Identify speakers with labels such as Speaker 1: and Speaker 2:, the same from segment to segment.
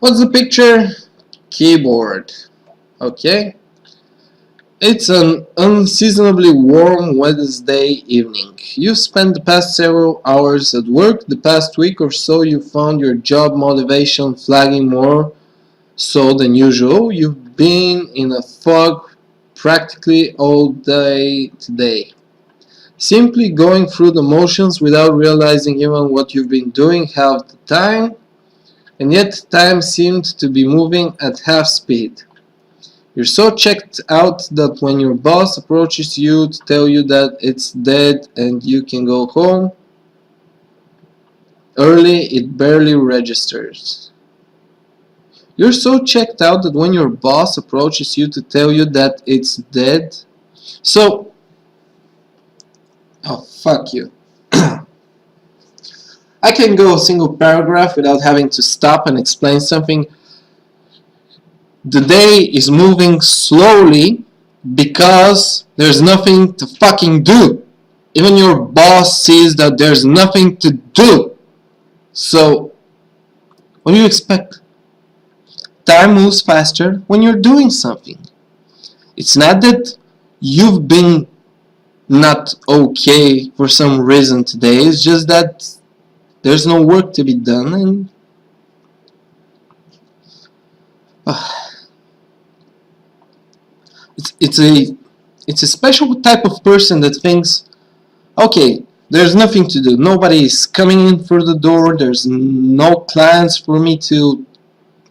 Speaker 1: What's the picture? Keyboard. Okay. It's an unseasonably warm Wednesday evening. You've spent the past several hours at work. The past week or so you found your job motivation flagging more so than usual. You've been in a fog practically all day today, simply going through the motions without realizing even what you've been doing half the time, and yet time seemed to be moving at half speed. You're so checked out that when your boss approaches you to tell you that it's dead and you can go home early, it barely registers. You're so checked out that when your boss approaches you to tell you that it's dead. So, oh, fuck you. I can go a single paragraph without having to stop and explain something. The day is moving slowly because there's nothing to fucking do. Even your boss sees that there's nothing to do. So, what do you expect? Time moves faster when you're doing something. It's not that you've been not okay for some reason today, it's just that there's no work to be done and it's a special type of person that thinks, okay, there's nothing to do, nobody is coming in through the door, there's no clients for me to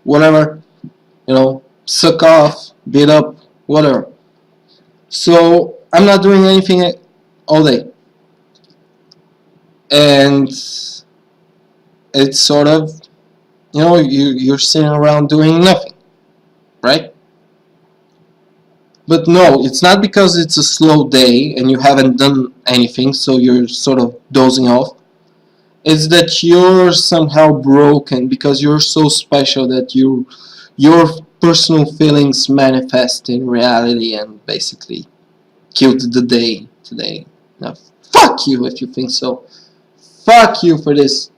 Speaker 1: whatever, suck off, beat up, whatever. So I'm not doing anything all day. And it's sort of, you're sitting around doing nothing, right? But no, it's not because it's a slow day and you haven't done anything, so you're sort of dozing off. It's that you're somehow broken because you're so special that your personal feelings manifest in reality and basically killed the day today. Now, fuck you if you think so. Fuck you for this.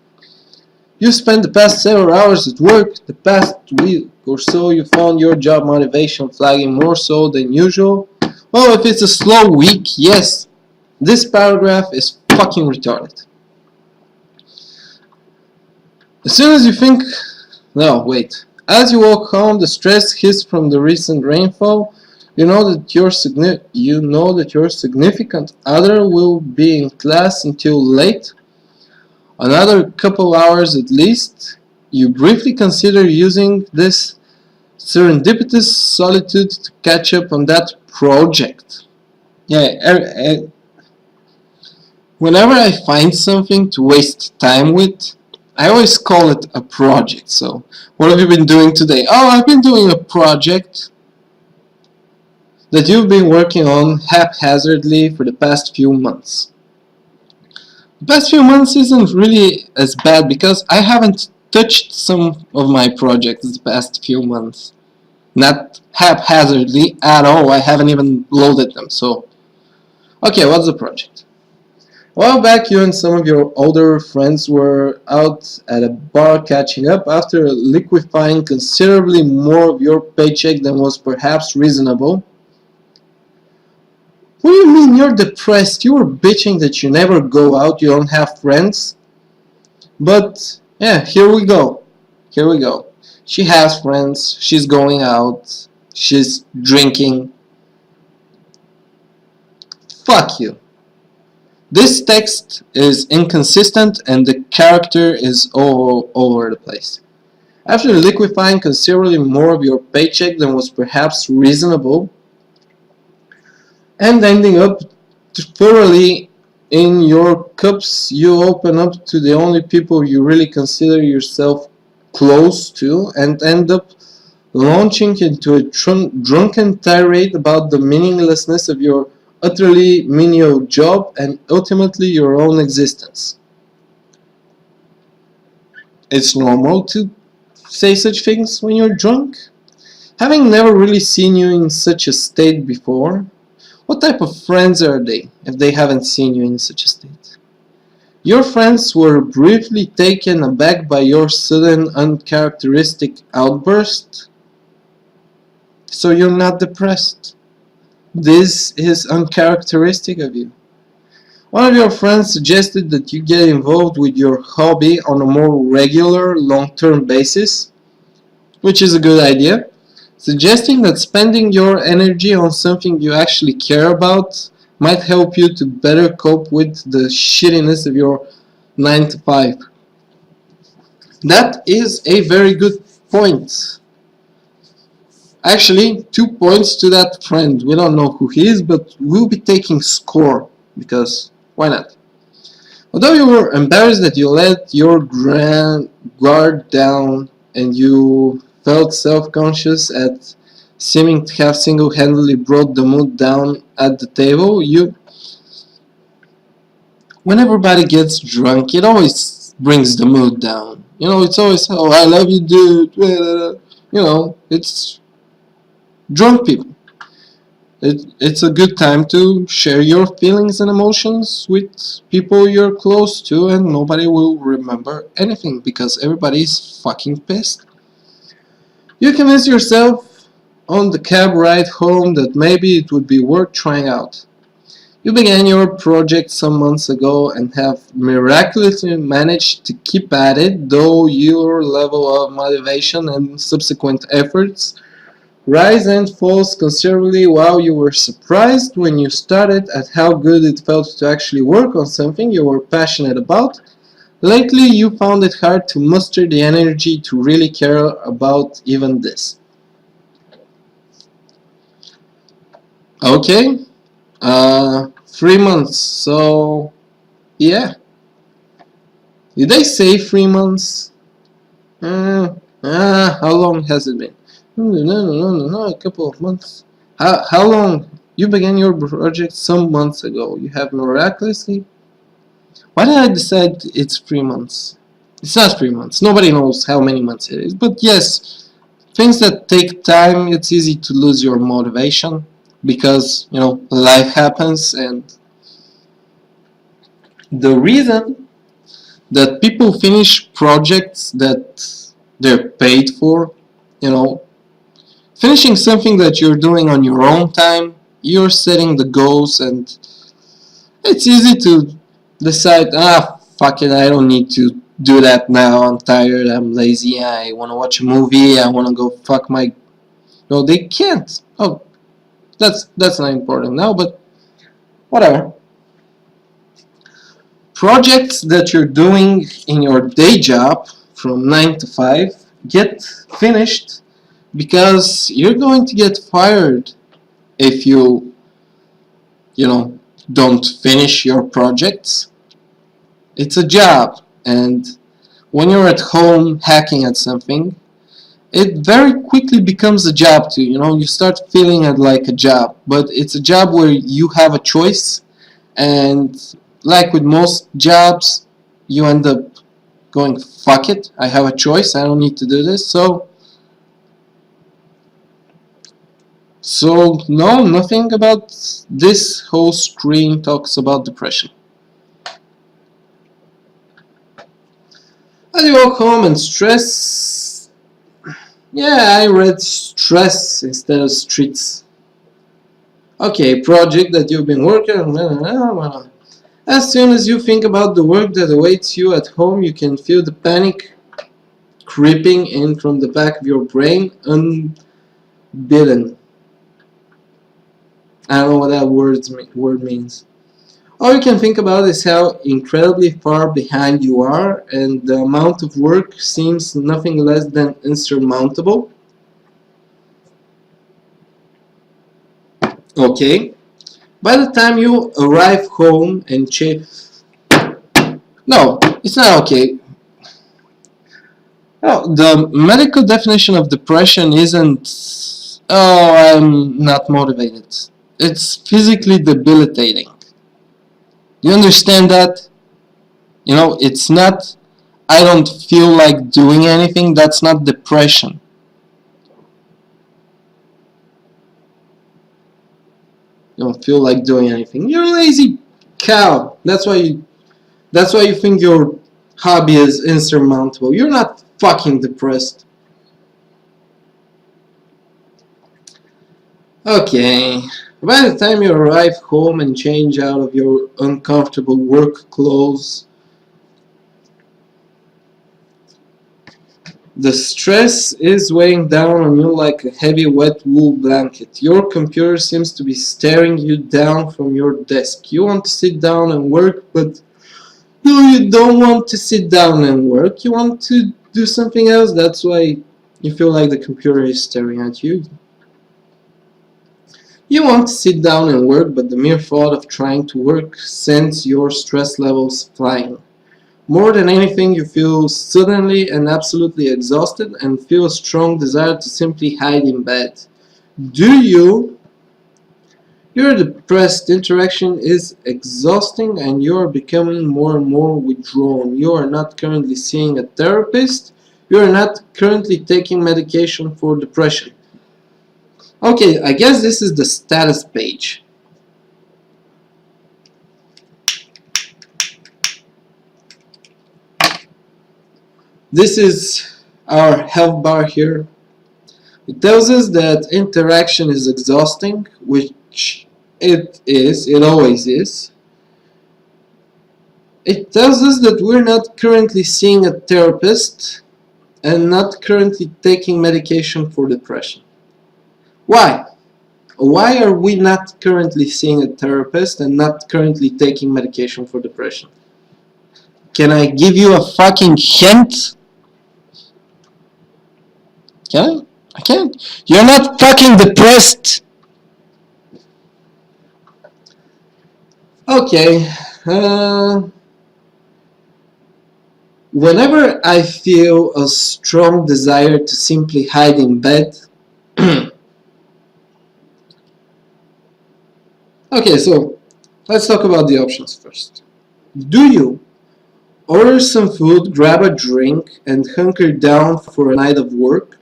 Speaker 1: You spent the past several hours at work. The past week or so you found your job motivation flagging more so than usual. Well, if it's a slow week, yes, this paragraph is fucking retarded. As soon as you think, no, wait. As you walk home, the stress hits from the recent rainfall. You know that your significant other will be in class until late. Another couple hours at least. You briefly consider using this serendipitous solitude to catch up on that project. Yeah, whenever I find something to waste time with, I always call it a project. So, what have you been doing today? Oh, I've been doing a project that you've been working on haphazardly for the past few months. The past few months isn't really as bad because I haven't touched some of my projects the past few months. Not haphazardly at all, I haven't even loaded them, so... Okay, what's the project? A while back, you and some of your older friends were out at a bar catching up after liquefying considerably more of your paycheck than was perhaps reasonable. What do you mean you're depressed? You were bitching that you never go out, you don't have friends. But, yeah, here we go. Here we go. She has friends, she's going out, she's drinking. Fuck you. This text is inconsistent and the character is all over the place. After liquefying considerably more of your paycheck than was perhaps reasonable, and ending up thoroughly in your cups, you open up to the only people you really consider yourself close to and end up launching into a drunken tirade about the meaninglessness of your utterly menial job and ultimately your own existence. It's normal to say such things when you're drunk. Having never really seen you in such a state before, what type of friends are they if they haven't seen you in such a state? Your friends were briefly taken aback by your sudden uncharacteristic outburst, so you're not depressed. This is uncharacteristic of you. One of your friends suggested that you get involved with your hobby on a more regular, long-term basis, which is a good idea, suggesting that spending your energy on something you actually care about might help you to better cope with the shittiness of your 9 to 5. That is a very good point. Actually, 2 points to that friend. We don't know who he is, but we'll be taking score because why not? Although you were embarrassed that you let your guard down and you felt self-conscious at seeming to have single-handedly brought the mood down at the table, when everybody gets drunk, it always brings the mood down. You know, it's always, oh, I love you, dude. You know, it's drunk people. It's a good time to share your feelings and emotions with people you're close to, and nobody will remember anything because everybody's fucking pissed. You convince yourself on the cab ride home that maybe it would be worth trying out. You began your project some months ago and have miraculously managed to keep at it, though your level of motivation and subsequent efforts rise and falls considerably. While you were surprised when you started at how good it felt to actually work on something you were passionate about, lately you found it hard to muster the energy to really care about even this. Okay, 3 months, so yeah. Did they say 3 months? How long has it been? No, a couple of months. How long? You began your project some months ago. You have miraculously. Why did I decide it's 3 months? It's not 3 months. Nobody knows how many months it is. But yes, things that take time, it's easy to lose your motivation because, you know, life happens. And the reason that people finish projects that they're paid for, you know, finishing something that you're doing on your own time, you're setting the goals, and it's easy to decide, fuck it, I don't need to do that now, I'm tired, I'm lazy, I want to watch a movie, I want to go fuck my... No, they can't. Oh, that's not important now, but whatever. Projects that you're doing in your day job from 9 to 5 get finished because you're going to get fired if you know, don't finish your projects. It's a job, and when you're at home hacking at something, it very quickly becomes a job too. You know, you start feeling it like a job, but it's a job where you have a choice, and like with most jobs, you end up going, fuck it, I have a choice, I don't need to do this, so no, nothing about this whole screen talks about depression. As you walk home and stress, yeah, I read stress instead of streets. Okay, project that you've been working on. As soon as you think about the work that awaits you at home, you can feel the panic creeping in from the back of your brain unbidden. I don't know what that word means. All you can think about is how incredibly far behind you are, and the amount of work seems nothing less than insurmountable. Okay, by the time you arrive home and check... No, it's not okay. No, the medical definition of depression isn't, oh, I'm not motivated. It's physically debilitating. You understand that? You know, it's not, I don't feel like doing anything. That's not depression. You don't feel like doing anything. You're a lazy cow. That's why you That's why you think your hobby is insurmountable. You're not fucking depressed. Okay. By the time you arrive home and change out of your uncomfortable work clothes, the stress is weighing down on you like a heavy wet wool blanket. Your computer seems to be staring you down from your desk. You want to sit down and work, but no, you don't want to sit down and work. You want to do something else. That's why you feel like the computer is staring at you. You want to sit down and work, but the mere thought of trying to work sends your stress levels flying. More than anything, you feel suddenly and absolutely exhausted and feel a strong desire to simply hide in bed. Do you? Your depressed interaction is exhausting and you are becoming more and more withdrawn. You are not currently seeing a therapist. You are not currently taking medication for depression. Okay, I guess this is the status page. This is our health bar here. It tells us that interaction is exhausting, which it is, it always is. It tells us that we're not currently seeing a therapist and not currently taking medication for depression. Why? Why are we not currently seeing a therapist and not currently taking medication for depression? Can I give you a fucking hint? Can I? I can't. You're not fucking depressed. Okay. Whenever I feel a strong desire to simply hide in bed. Okay, so let's talk about the options first. Do you order some food, grab a drink, and hunker down for a night of work?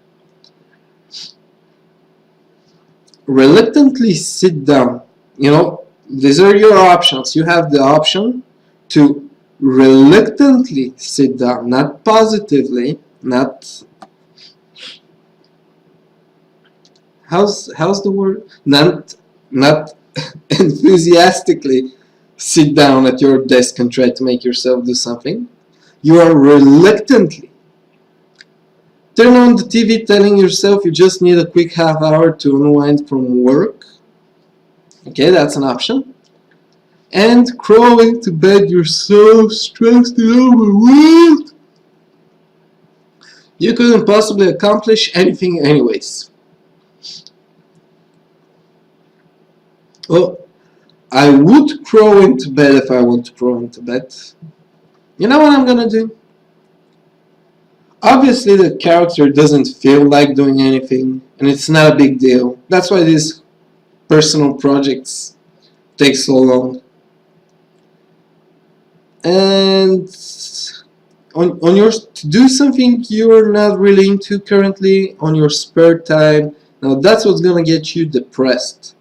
Speaker 1: Reluctantly sit down. You know, these are your options. You have the option to reluctantly sit down, not positively, not how's the word? Not enthusiastically sit down at your desk and try to make yourself do something. You are reluctantly turn on the TV telling yourself you just need a quick half hour to unwind from work. Okay, that's an option. And crawling to bed, you're so stressed and overwhelmed. You couldn't possibly accomplish anything anyways. Well, I would crawl into bed if I want to crawl into bed. You know what I'm gonna do? Obviously the character doesn't feel like doing anything, and it's not a big deal. That's why these personal projects take so long. And on your to do something you're not really into currently on your spare time, now that's what's gonna get you depressed.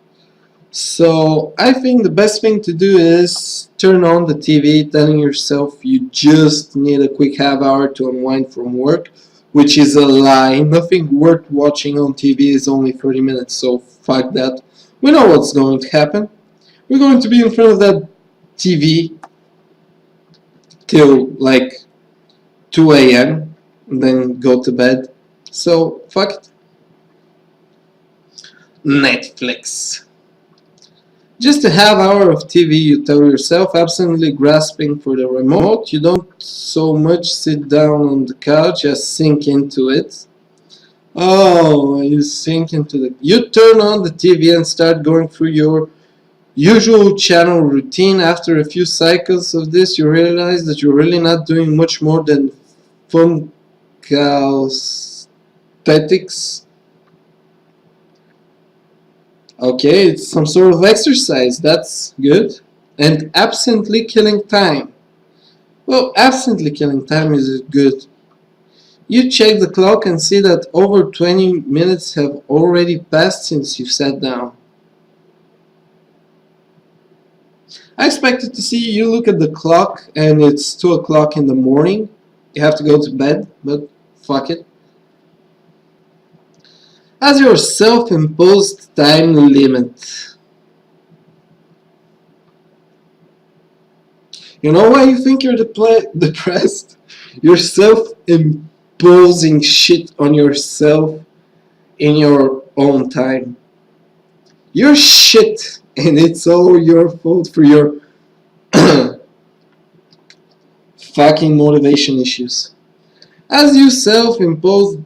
Speaker 1: So I think the best thing to do is turn on the TV telling yourself you just need a quick half hour to unwind from work, which is a lie. Nothing worth watching on TV is only 30 minutes, so fuck that. We know what's going to happen. We're going to be in front of that TV till like 2 a.m. and then go to bed. So fuck it. Netflix. Just a half hour of TV, you tell yourself, absently grasping for the remote. You don't so much sit down on the couch as sink into it. Oh, you sink into the... You turn on the TV and start going through your usual channel routine. After a few cycles of this, you realize that you're really not doing much more than fun calisthenics. Okay, it's some sort of exercise, that's good. And absently killing time. Well, absently killing time is good. You check the clock and see that over 20 minutes have already passed since you sat down. I expected to see you look at the clock and it's 2 o'clock in the morning. You have to go to bed, but fuck it. As your self-imposed time limit. You know why you think you're depressed? You're self-imposing shit on yourself in your own time. You're shit, and it's all your fault for your fucking motivation issues. As your self-imposed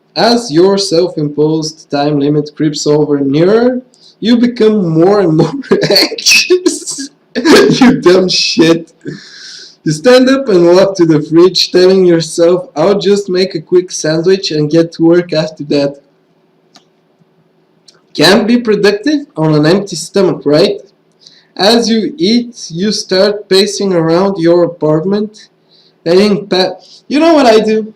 Speaker 1: time limit creeps over nearer, you become more and more anxious. You dumb shit. You stand up and walk to the fridge, telling yourself, I'll just make a quick sandwich and get to work after that. Can't be productive on an empty stomach, right? As you eat, you start pacing around your apartment, heading past. You know what I do?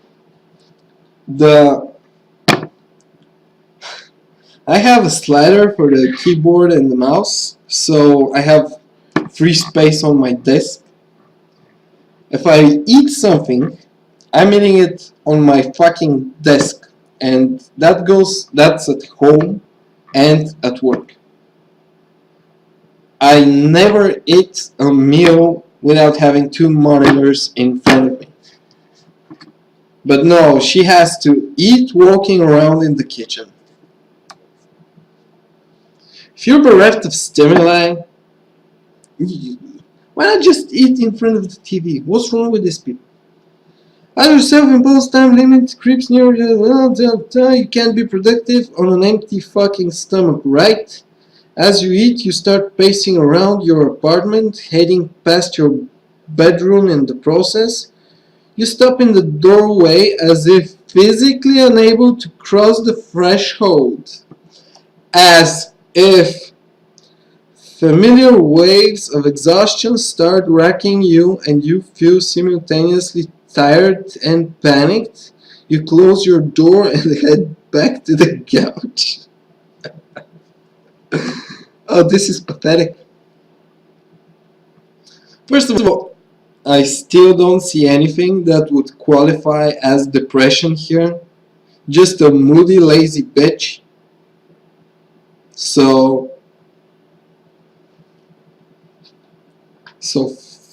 Speaker 1: I have a slider for the keyboard and the mouse, so I have free space on my desk. If I eat something, I'm eating it on my fucking desk, and that's at home and at work. I never eat a meal without having two monitors in front of me. But no, she has to eat walking around in the kitchen. If you're bereft of stimuli, why not just eat in front of the TV? What's wrong with these people? As your self-imposed time limit creeps near you can't be productive on an empty fucking stomach, right? As you eat, you start pacing around your apartment, heading past your bedroom in the process. You stop in the doorway as if physically unable to cross the threshold. As if familiar waves of exhaustion start racking you and you feel simultaneously tired and panicked. You close your door and head back to the couch. Oh, this is pathetic. First of all, I still don't see anything that would qualify as depression here. Just a moody, lazy bitch. So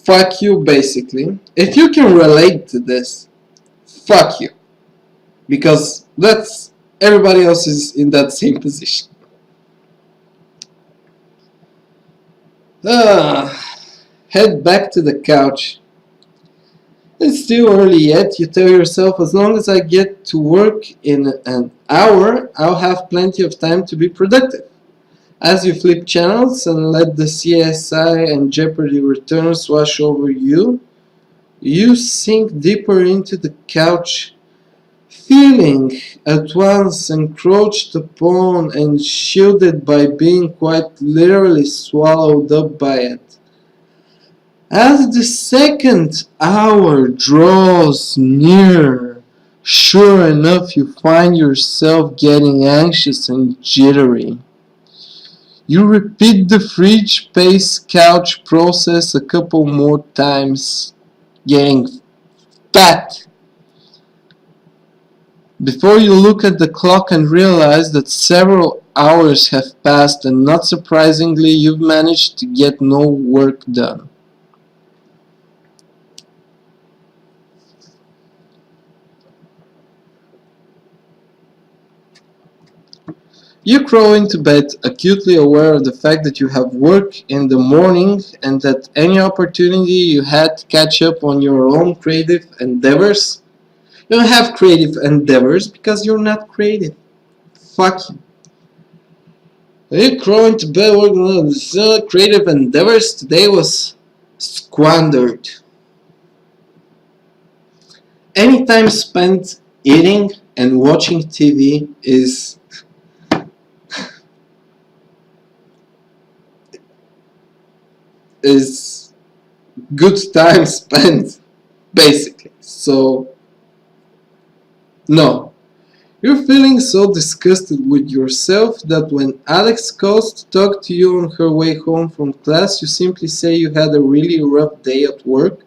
Speaker 1: fuck you, basically. If you can relate to this, fuck you. Because that's everybody else is in that same position. Head back to the couch. It's still early yet. You tell yourself, as long as I get to work in an hour, I'll have plenty of time to be productive. As you flip channels and let the CSI and Jeopardy returns wash over you, you sink deeper into the couch, feeling at once encroached upon and shielded by being quite literally swallowed up by it. As the second hour draws near, sure enough you find yourself getting anxious and jittery. You repeat the fridge pace couch process a couple more times, getting fat. Before you look at the clock and realize that several hours have passed and not surprisingly you've managed to get no work done. You crawl into bed, acutely aware of the fact that you have work in the morning and that any opportunity you had to catch up on your own creative endeavors. You don't have creative endeavors because you're not creative. Fuck you. You crawl into bed working on creative endeavors today was squandered. Any time spent eating and watching TV is good time spent, basically. So, no. You're feeling so disgusted with yourself that when Alex calls to talk to you on her way home from class, you simply say you had a really rough day at work,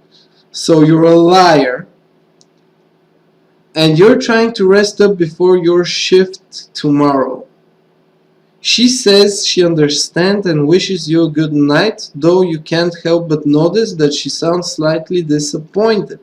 Speaker 1: so you're a liar, and you're trying to rest up before your shift tomorrow. She says she understands and wishes you a good night, though you can't help but notice that she sounds slightly disappointed.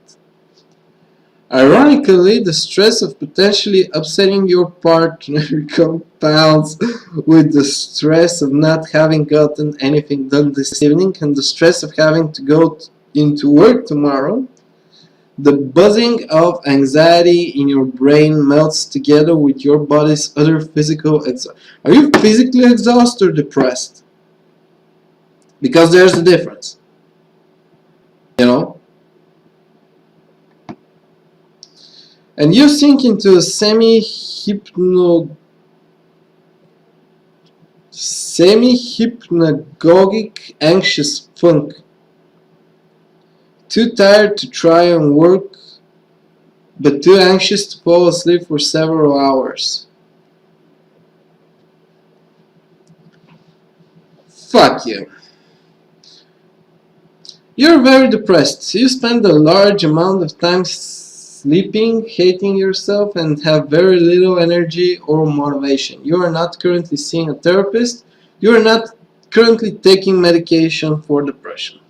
Speaker 1: Ironically, the stress of potentially upsetting your partner compounds with the stress of not having gotten anything done this evening and the stress of having to go into work tomorrow. The buzzing of anxiety in your brain melts together with your body's other physical exhaustion. Are you physically exhausted or depressed? Because there's a difference. You know? And you sink into a semi-hypnagogic anxious funk. Too tired to try and work, but too anxious to fall asleep for several hours. Fuck you. You're very depressed. You spend a large amount of time sleeping, hating yourself, and have very little energy or motivation. You are not currently seeing a therapist. You are not currently taking medication for depression.